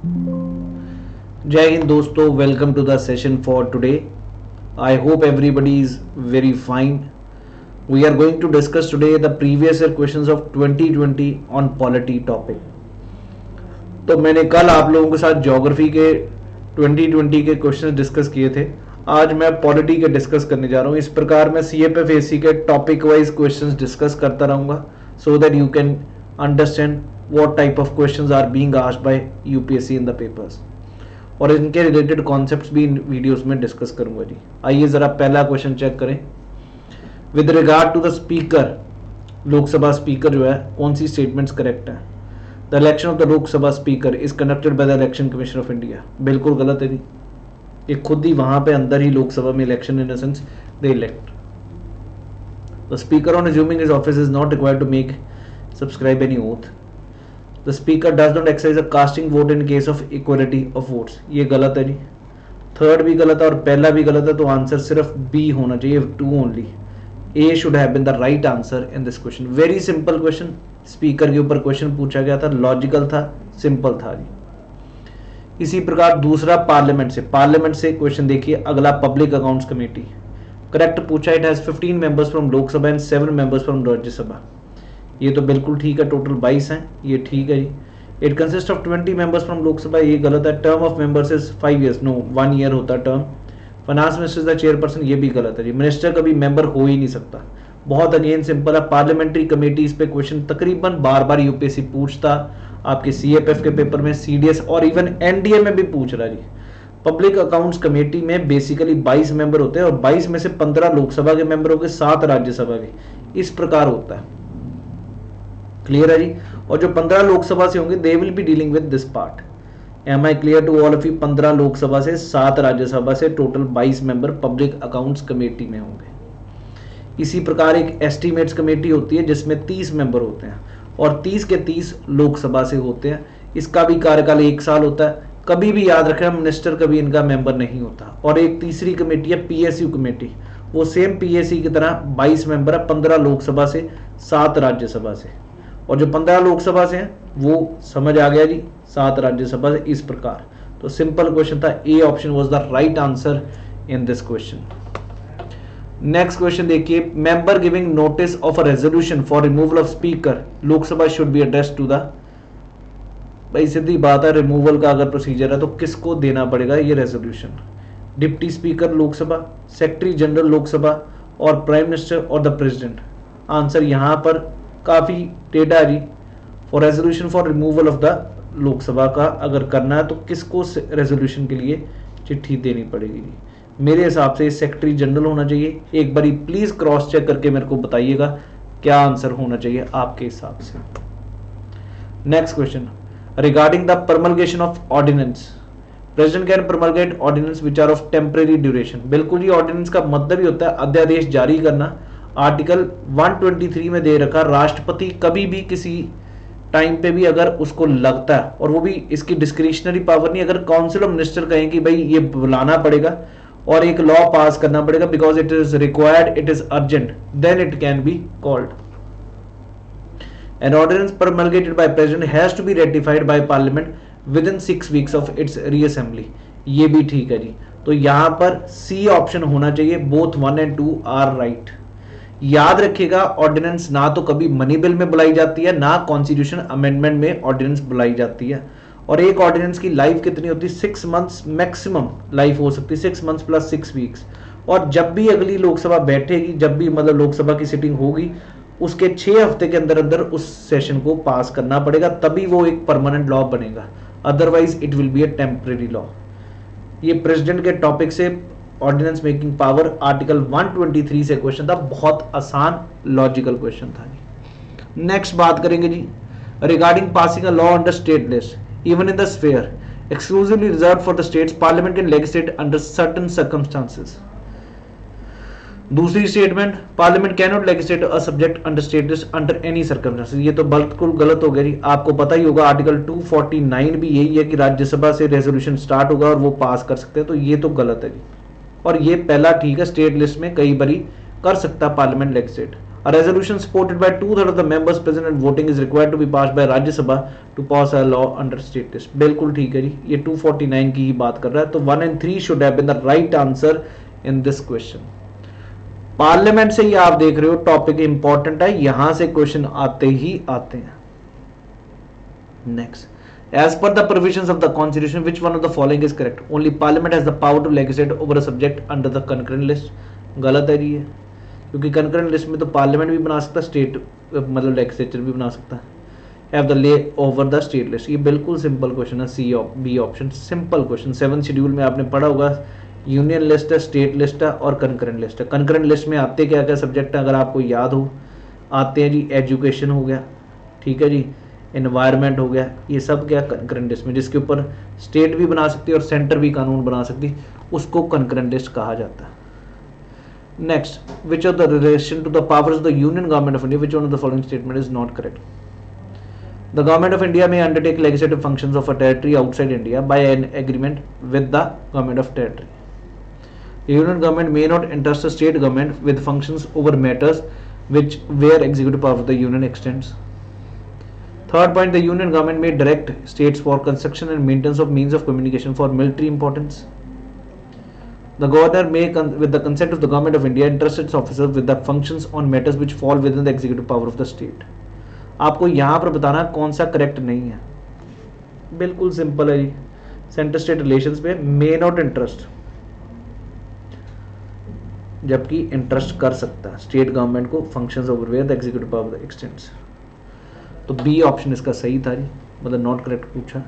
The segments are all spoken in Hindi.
जय हिंद दोस्तों, welcome to the session for today. I hope everybody is very fine. We are going to discuss today the previous year questions of 2020 on polity topic. तो मैंने कल आप लोगों के साथ ज्योग्राफी के 2020 के क्वेश्चंस डिस्कस किए थे. आज मैं पॉलिटी के डिस्कस करने जा रहा हूँ. इस प्रकार मैं CFF-AC के टॉपिक वाइज क्वेश्चंस डिस्कस करता रहूँगा so that you can understand what type of questions are being asked by UPSC in the papers. और इनके रिलेटेड कॉन्सेप्ट्स भी इन वीडियोस में डिस्कस करूंगा जी. आइए जरा पहला क्वेश्चन चेक करें. With regard to the speaker, Lok Sabha speaker जो है, कौन सी स्टेटमेंट्स करेक्ट है? The election of the Lok Sabha speaker is conducted by the election commission of India. बिल्कुल गलत है जी. ये खुद ही वहां पे अंदर ही लोकसभा में election in the sense they elect. The speaker on assuming his office is not required to make subscribe any oath. The speaker does not exercise a casting vote in case of equality of votes. ये गलत है जी. थर्ड भी गलत है और पहला भी गलत है, तो आंसर सिर्फ बी होना चाहिए, 2 only. A should have been the right answer in this question. Very simple question. Speaker के ऊपर क्वेश्चन पूछा गया था, लॉजिकल था, सिंपल था जी. इसी प्रकार दूसरा पार्लियामेंट से क्वेश्चन देखिए. अगला पब्लिक अकाउंट्स कमेटी, करेक्ट पूछा. It has 15 members from Lok Sabha and 7 members from Rajya Sabha. ये तो बिल्कुल ठीक है, टोटल 22 हैं, ये ठीक है जी. It consist of 20 members from Lok Sabha, ये गलत है. Term of members is 5 years, no 1 year होता है term. Finance minister is the chairperson, ये भी गलत है जी. मिनिस्टर कभी मेंबर हो ही नहीं सकता. बहुत अगेन सिंपल है. पार्लियामेंट्री कमेटी, इस पे क्वेश्चन तकरीबन बार बार यूपीएससी पूछता, आपके CFF के पेपर में, CDS और इवन NDA में भी पूछ रहा जी. पब्लिक अकाउंट्स कमेटी में बेसिकली 22 मेंबर होते हैं और 22 में से 15 लोकसभा के मेंबर हो गए, 7 राज्यसभा के. इस प्रकार होता है. क्लियर है जी. और जो 15 लोकसभा से होंगे they will be dealing with this part. Am I clear to all of you? 15 Lok Sabha से, 7 राज्यसभा से, total 22 member public accounts committee में होंगे. इसी प्रकार एक एस्टीमेट्स कमेटी होती है जिसमें 30 मेंबर होते हैं और 30 के 30 लोकसभा से होते हैं. इसका भी कार्यकाल 1 साल होता है. कभी भी याद रखें, मिनिस्टर कभी इनका मेंबर नहीं होता. और एक तीसरी कमेटी है PSU कमेटी. वो सेम PSC की तरह 22 मेंबर है, 15 लोकसभा से, 7 राज्यसभा से. और जो 15 लोकसभा से हैं वो समझ आ गया जी, 7 राज्यसभा से. इस प्रकार तो सिंपल क्वेश्चन था. A option was the right answer in this question. Next question देखिए. Member giving notice of a resolution for removal of speaker Lok Sabha should be addressed to the. भाई सीधी बात है, रिमूवल का अगर प्रोसीजर है तो किसको देना पड़ेगा ये resolution? Deputy speaker Lok Sabha, secretary general Lok Sabha और प्राइम मिनिस्टर और द प्रेसिडेंट. आंसर यहां पर काफी टेढ़ा जी. For resolution for removal of the Lok Sabha का अगर करना है तो किसको रेजोल्यूशन के लिए चिट्ठी देनी पड़ेगी? मेरे हिसाब से सेक्रेटरी जनरल होना चाहिए. एक बारी प्लीज क्रॉस चेक करके मेरे को बताइएगा क्या आंसर होना चाहिए आपके हिसाब से. Next question. Regarding the promulgation of ordinance, president can promulgate ordinance which are of temporary duration. बिल्कुल जी. ऑर्डिनेंस का मतलब ही होता है अध्यादेश जारी करना. आर्टिकल 123 में दे रखा, राष्ट्रपति कभी भी किसी टाइम पे भी अगर उसको लगता है, और वो भी इसकी डिस्क्रिशनरी पावर नहीं, अगर काउंसिल ऑफ मिनिस्टर कहें कि भाई ये बुलाना पड़ेगा और एक लॉ पास करना पड़ेगा because it is required, it is urgent, then it can be called. An ordinance promulgated by president has to be ratified by parliament within 6 weeks of its reassembly. ये भी ठीक है जी. तो यहां पर C ऑप्शन होना चाहिए. Both 1 and 2 are right. याद रखिएगा, ऑर्डिनेंस ना तो कभी मनी बिल में बुलाई जाती है, ना कॉन्स्टिट्यूशन अमेंडमेंट में ऑर्डिनेंस बुलाई जाती है. और एक ऑर्डिनेंस की लाइफ कितनी होती है? 6 months मैक्सिमम लाइफ हो सकती है. 6 months + 6 weeks. और जब भी अगली लोकसभा बैठेगी, जब भी मतलब लोकसभा की सिटिंग होगी, उसके 6 हफ्ते के अंदर अंदर उस सेशन को पास करना पड़ेगा, तभी वो एक परमानेंट लॉ बनेगा. Otherwise it will be a temporary law. ये प्रेसिडेंट के टॉपिक से ऑर्डिनेंस मेकिंग पावर आर्टिकल 123 से क्वेश्चन था. बहुत आसान लॉजिकल क्वेश्चन था जी. नेक्स्ट बात करेंगे जी. Regarding passing a law under state list even in the sphere exclusively reserve for the states, parliament can legislate under certain circumstances. दूसरी statement, parliament can not legislate a subject under state list under any circumstances. ये तो बिल्कुल गलत हो गया जी. आपको पता ही होगा आर्टिकल 249 भी यही है कि राज्यसभा से रेजोल्यूशन स्टार्ट होगा और वो पास कर सकते हैं. तो ये तो गलत है जी. और ये पहला ठीक है, स्टेट लिस्ट में कई बारी कर सकता parliament legislate. A resolution supported by 2/3 of the members present and voting is required to be passed by Rajya Sabha to pass a law under state list. बिल्कुल ठीक है जी, ये 249 की ही बात कर रहा है, तो 1 and 3 should have been the right answer in this question. Parliament से ही आप देख रहे हो टॉपिक इंपॉर्टेंट है, यहां से क्वेश्चन आते ही आते हैं. Next. As per the provisions of the constitution, which one of the following is correct? Only parliament has the power to legislate over a subject under the concurrent list. गलत है जी ये, क्योंकि कंकरेंट लिस्ट में तो पार्लियामेंट भी बना सकता है, स्टेट मतलब लेजिस्लेचर भी बना सकता है. Have the lay over the state list. ये बिल्कुल सिंपल क्वेश्चन है, C B option simple question. 7 schedule में आपने पढ़ा होगा, यूनियन लिस्ट है, स्टेट लिस्ट है और कंकरेंट लिस्ट है. कंकरेंट लिस्ट में आते क्या क्या सब्जेक्ट है अगर आपको याद हो, आते हैं जी एजुकेशन हो गया, ठीक है जी, एनवायरनमेंट हो गया, ये सब क्या कंकरेंट लिस्ट में, जिसके ऊपर स्टेट भी बना सकती है और सेंटर भी कानून बना सकती है, उसको कंकरेंट लिस्ट कहा जाता है. Next, which of the relation to the powers of the Union Government of India, which one of the following statement is not correct? The Government of India may undertake legislative functions of a territory outside India by an agreement with the Government of Territory. The Union Government may not entrust a state government with functions over matters which where executive power of the Union extends. Third point, the Union Government may direct states for construction and maintenance of means of communication for military importance. The governor may, with the consent of the Government of India, entrust its officers with the functions on matters which fall within the executive power of the state. आपको यहाँ पर बताना कौन सा करेक्ट नहीं है, बिल्कुल सिंपल है जी. सेंटर स्टेट रिलेशंस पे मे नॉट इंटरेस्ट, जबकि इंटरेस्ट कर सकता है स्टेट गवर्नमेंट को functions over where the executive power extends. तो बी ऑप्शन इसका सही था जी, मतलब नॉट करेक्ट पूछा.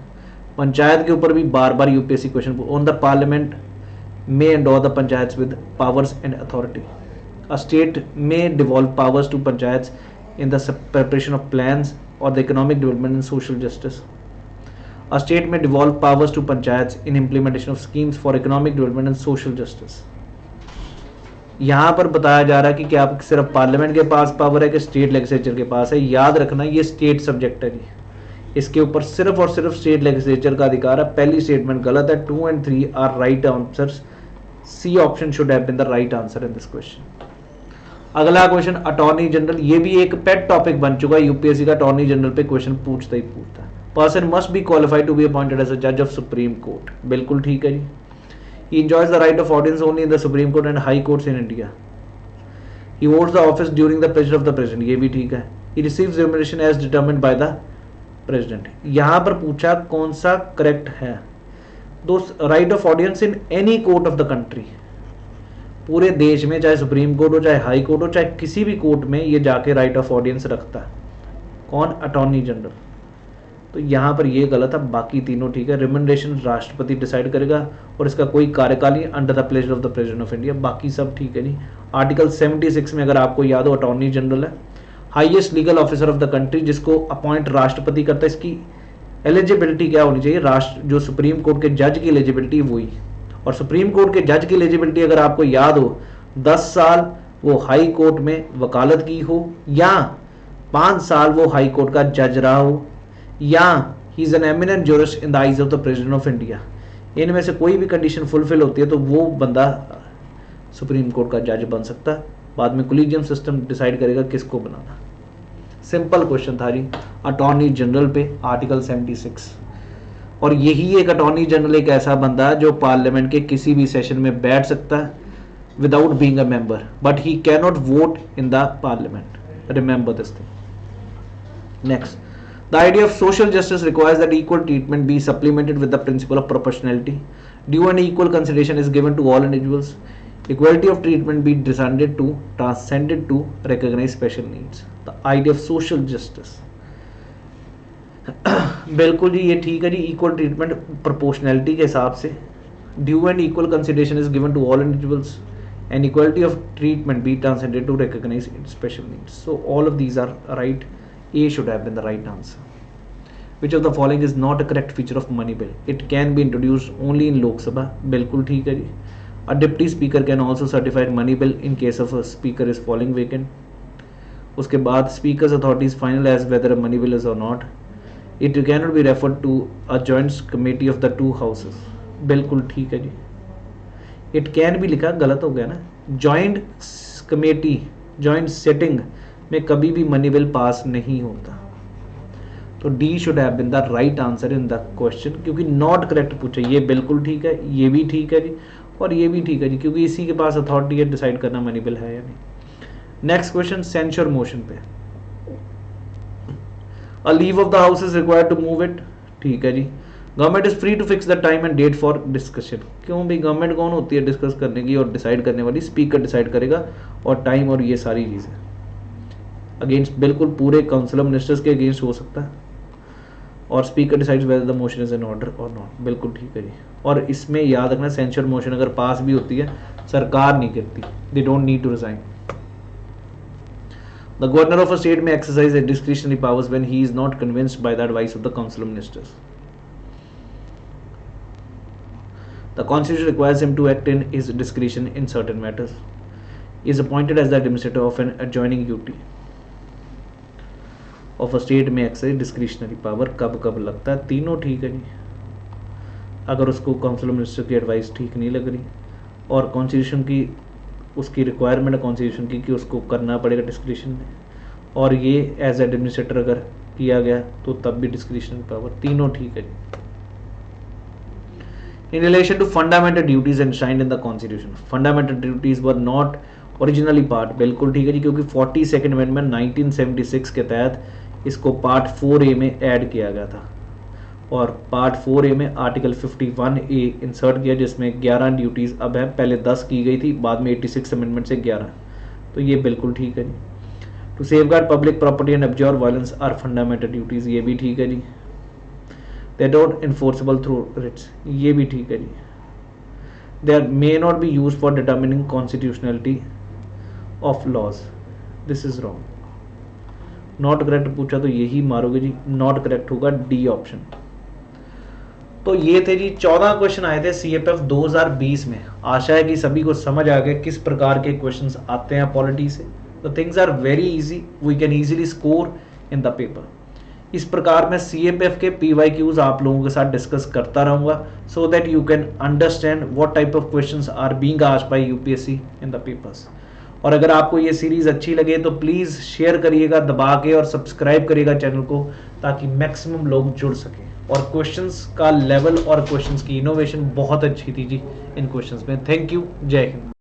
पंचायत के ऊपर भी बार बार UPSC question on the parliament may endow the panchayats with powers and authority. A state may devolve powers to panchayats in the preparation of plans or the economic development and social justice. A state may devolve powers to panchayats in implementation of schemes for economic development and social justice. यहाँ पर बताया जा रहा है कि क्या आप सिर्फ पार्लियामेंट के पास पावर है कि स्टेट लेजिस्लेचर के पास है. याद रखना ये स्टेट सब्जेक्ट है जी, इसके ऊपर सिर्फ और सिर्फ स्टेट लेजिस्लेचर का अधिकार है. पहली स्टेटमेंट गलत है. 2 and 3 are right answers. C option should have been the right answer in this question. अगला क्वेश्चन अटॉर्नी जनरल, ये भी एक पेट टॉपिक बन चुका है यूपीएससी का. अटॉर्नी जनरल पे क्वेश्चन पूछता ही पूछता है. Person must be qualified to be appointed as a जज ऑफ सुप्रीम कोर्ट. बिल्कुल ठीक है जी. He enjoys the right of audience only in the supreme court and high courts in India. He holds the office during the pleasure of the president. ये भी ठीक है. He receives remuneration as determined by the president. यहां पर पूछा कौन सा करेक्ट है. दोस्त, right of audience in any court of the country, पूरे देश में चाहे सुप्रीम कोर्ट हो, चाहे हाई कोर्ट हो, चाहे किसी भी कोर्ट में ये जाके राइट ऑफ ऑडियंस रखता है. कौन? Attorney general. तो यहाँ पर ये गलत है, बाकी तीनों ठीक है. रिम्यूनरेशन राष्ट्रपति डिसाइड करेगा और इसका कोई कार्यकाल नहीं, under the pleasure of the president of India. बाकी सब ठीक है जी. आर्टिकल 76 में अगर आपको याद हो, अटॉर्नी जनरल है highest legal officer of the country, जिसको अपॉइंट राष्ट्रपति करता है. इसकी एलिजिबिलिटी क्या होनी चाहिए? राष्ट्र जो सुप्रीम कोर्ट के जज की एलिजिबिलिटी वही. और सुप्रीम कोर्ट के जज की एलिजिबिलिटी अगर आपको याद हो, 10 साल वो हाई कोर्ट में वकालत की हो, या 5 साल वो हाई कोर्ट का जज रहा हो, या he is an eminent jurist in the eyes of the president of India. इनमें से कोई भी कंडीशन फुलफिल होती है तो वो बंदा सुप्रीम कोर्ट का जज बन सकता है. बाद में कोलिजियम सिस्टम डिसाइड करेगा किसको बनाना. सिंपल क्वेश्चन था जी अटॉर्नी जनरल पे, आर्टिकल 76. और यही एक अटॉर्नी जनरल एक ऐसा बंदा है जो पार्लियामेंट के किसी भी सेशन में बैठ सकता है without being a member, but he can not vote in the parliament. Remember this thing. Next, the idea of social justice requires that equal treatment be supplemented with the principle of proportionality. Due and equal consideration is given to all individuals. Equality of treatment be transcended to recognize special needs. The idea of social justice. बिल्कुल जी ये ठीक है जी. इक्वल ट्रीटमेंट प्रोपोर्शनैलिटी के हिसाब से. Due and equal consideration is given to all individuals and equality of treatment be transcended to recognise special needs. So all of these are right. A should have been the right answer. Which of the following is not a correct feature of money bill? It can be introduced only in Lok Sabha. बिल्कुल ठीक है जी. A deputy speaker can also certify money bill in case of a speaker is falling vacant. उसके बाद speaker's authority is final as whether a money bill is or not. It cannot be referred to a joint committee of the two houses. बिल्कुल ठीक है जी. It can भी लिखा, गलत हो गया ना. Joint committee, joint sitting में कभी भी मनी बिल पास नहीं होता। तो D should have been the right answer in the question, क्योंकि नॉट करेक्ट पूछा। ये बिल्कुल ठीक है, ये भी ठीक है जी, और ये भी ठीक है जी, क्योंकि इसी के पास अथॉरिटी है डिसाइड करना मनी बिल है या नहीं। नेक्स्ट क्वेश्चन सेंसर मोशन पे, a leave of the house is required to move it, ठीक है जी। Government is free to fix the time and date for discussion, क्यों भाई, गवर्नमेंट कौन होती है डिस्कस करने की और डिसाइड करने वाली, स्पीकर डिसाइड करेगा, और टाइम और ये सारी चीज़ें अगेंस्ट बिल्कुल पूरे काउंसिल ऑफ मिनिस्टर्स के अगेंस्ट हो सकता है, और speaker decides whether the motion is in order और नॉट, बिल्कुल ठीक है जी। और इसमें याद रखना सेंसर मोशन अगर पास भी होती है सरकार नहीं करती, they don't need to resign. The governor of a state may exercise discretionary powers when he is not convinced by the advice of the council of ministers. The Constitution requires him to act in his discretion in certain matters. He is appointed as the administrator of an adjoining duty of a state में exercise discretionary power कब कब लगता है, तीनों ठीक है जी। अगर उसको काउंसिल ऑफ मिनिस्टर की एडवाइस ठीक नहीं लग रही और कॉन्स्टिट्यूशन की उसकी रिक्वायरमेंट है कॉन्स्टिट्यूशन की कि उसको करना पड़ेगा डिस्क्रिशन में, और ये एज एडमिनिस्ट्रेटर अगर किया गया तो तब भी डिस्क्रिशनरी पावर, तीनों ठीक है जी। In relation to fundamental duties enshrined in the Constitution, fundamental duties were not originally part, बिल्कुल ठीक है जी, क्योंकि 42nd अमेंडमेंट 1976 के तहत इसको पार्ट 4A में ऐड किया गया था, और पार्ट 4A में आर्टिकल 51A इंसर्ट किया जिसमें 11 ड्यूटीज़ अब है, पहले 10 की गई थी, बाद में 86 अमेंडमेंट से 11, तो ये बिल्कुल ठीक है जी। To safeguard public property and absorb violence are fundamental duties, ये भी ठीक है जी। They are not enforceable through writs, ये भी ठीक है जी। They may not be used for determining constitutionality of laws, this is wrong। Not correct पूछा तो यही मारोगे जी, नॉट करेक्ट होगा डी ऑप्शन। तो ये थे जी 14 क्वेश्चन आए थे CFF 2020 में। आशा है कि सभी को समझ आ गया किस प्रकार के क्वेश्चंस आते हैं पॉलिटी से। तो things are very easy, we can easily score in the paper. इस प्रकार मैं CFF के PYQs आप लोगों के साथ डिस्कस करता रहूंगा, so that you can understand what type of questions are being asked by UPSC in the papers. और अगर आपको ये सीरीज अच्छी लगे तो प्लीज़ शेयर करिएगा दबा के, और सब्सक्राइब करिएगा चैनल को, ताकि मैक्सिमम लोग जुड़ सकें। और क्वेश्चंस का लेवल और क्वेश्चंस की इनोवेशन बहुत अच्छी थी जी इन क्वेश्चंस में। थैंक यू, जय हिंद।